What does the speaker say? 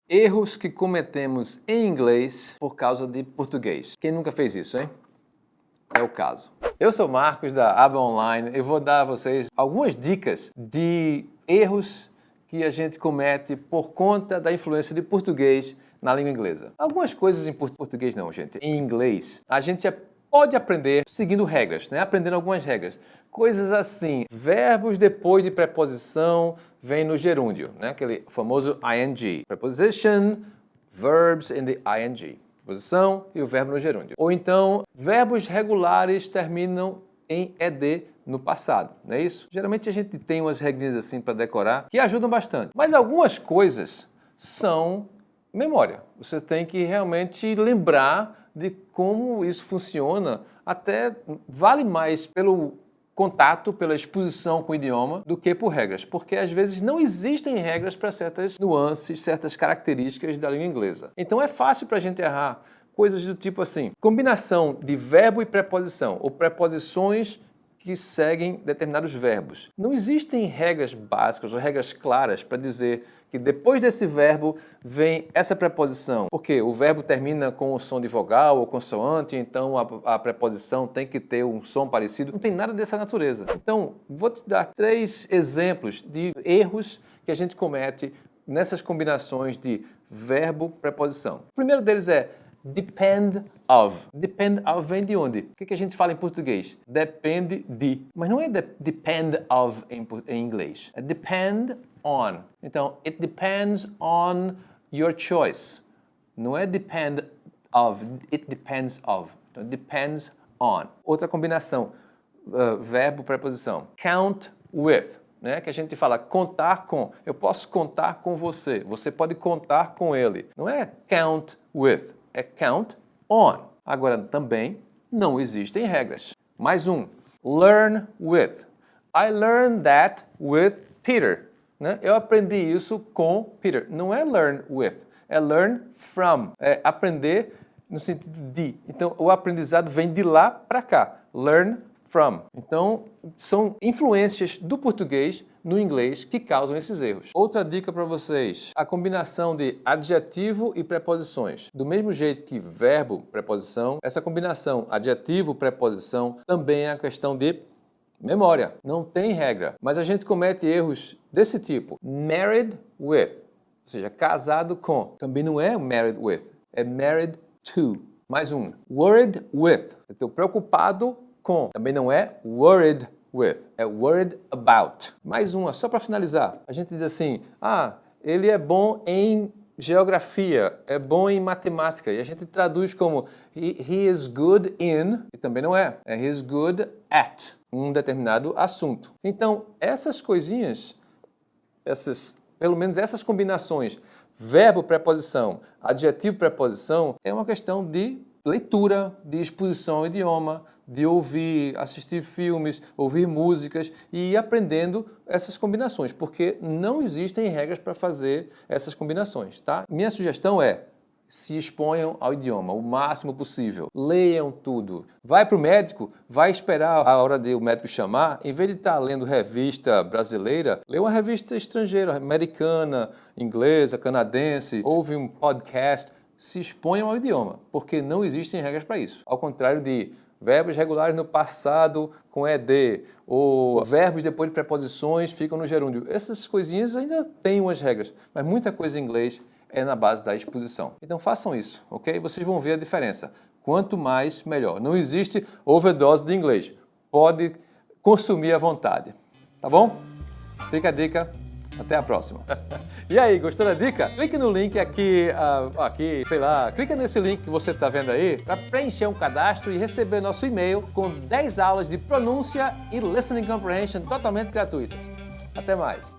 Erros que cometemos em inglês por causa de português. Quem nunca fez isso, hein? É o caso. Eu sou Marcos da Aba Online e vou dar a vocês algumas dicas de erros que a gente comete por conta da influência de português na língua inglesa. Algumas coisas em português não, gente. Em inglês, a gente pode aprender seguindo regras, né? Aprendendo algumas regras. Coisas assim, verbos depois de preposição vem no gerúndio, né? Aquele famoso ing. Preposition, verbs in the ing. Preposição e o verbo no gerúndio. Ou então, verbos regulares terminam em ed no passado, não é isso? Geralmente a gente tem umas regrinhas assim para decorar que ajudam bastante. Mas algumas coisas são memória. Você tem que realmente lembrar de como isso funciona. Até vale mais pelo contato, pela exposição com o idioma, do que por regras. Porque às vezes não existem regras para certas nuances, certas características da língua inglesa. Então é fácil para a gente errar coisas do tipo assim, combinação de verbo e preposição, ou preposições que seguem determinados verbos. Não existem regras básicas ou regras claras para dizer que depois desse verbo vem essa preposição. Porque o verbo termina com o som de vogal ou consoante, então a preposição tem que ter um som parecido. Não tem nada dessa natureza. Então, vou te dar 3 exemplos de erros que a gente comete nessas combinações de verbo-preposição. O primeiro deles é depend of. Depend of vem de onde? O que a gente fala em português? Depende de. Mas não é depend of em inglês. É depend on. Então, it depends on your choice. Não é depend of, it depends of. Então, depends on. Outra combinação, verbo, preposição. Count with. Né, que a gente fala contar com. Eu posso contar com você. Você pode contar com ele. Não é count with. É count on. Agora, também não existem regras. Mais um. Learn with. I learned that with Peter. Né? Eu aprendi isso com Peter. Não é learn with. É learn from. É aprender no sentido de. Então, o aprendizado vem de lá para cá. Learn from. Então, são influências do português no inglês que causam esses erros. Outra dica para vocês, a combinação de adjetivo e preposições. Do mesmo jeito que verbo, preposição, essa combinação adjetivo, preposição também é uma questão de memória. Não tem regra. Mas a gente comete erros desse tipo. Married with, ou seja, casado com. Também não é married with, é married to. Mais um. Worried with, eu estou preocupado com. Também não é worried with, é worried about. Mais uma, só para finalizar. A gente diz assim, ele é bom em geografia, é bom em matemática. E a gente traduz como he is good in, e também não é. É he is good at um determinado assunto. Então, essas coisinhas, pelo menos essas combinações, verbo, preposição, adjetivo, preposição, é uma questão de leitura, de exposição ao idioma, de ouvir, assistir filmes, ouvir músicas e ir aprendendo essas combinações, porque não existem regras para fazer essas combinações, tá? Minha sugestão é, se exponham ao idioma o máximo possível, leiam tudo. Vai para o médico, vai esperar a hora de o médico chamar, em vez de estar lendo revista brasileira, lê uma revista estrangeira, americana, inglesa, canadense, ouve um podcast, se exponham ao idioma, porque não existem regras para isso. Ao contrário de verbos regulares no passado com ed, ou verbos depois de preposições ficam no gerúndio. Essas coisinhas ainda têm umas regras, mas muita coisa em inglês é na base da exposição. Então façam isso, ok? Vocês vão ver a diferença. Quanto mais, melhor. Não existe overdose de inglês. Pode consumir à vontade. Tá bom? Fica a dica. Até a próxima. E aí, gostou da dica? Clique no link aqui, clica nesse link que você está vendo aí para preencher um cadastro e receber nosso e-mail com 10 aulas de pronúncia e listening comprehension totalmente gratuitas. Até mais.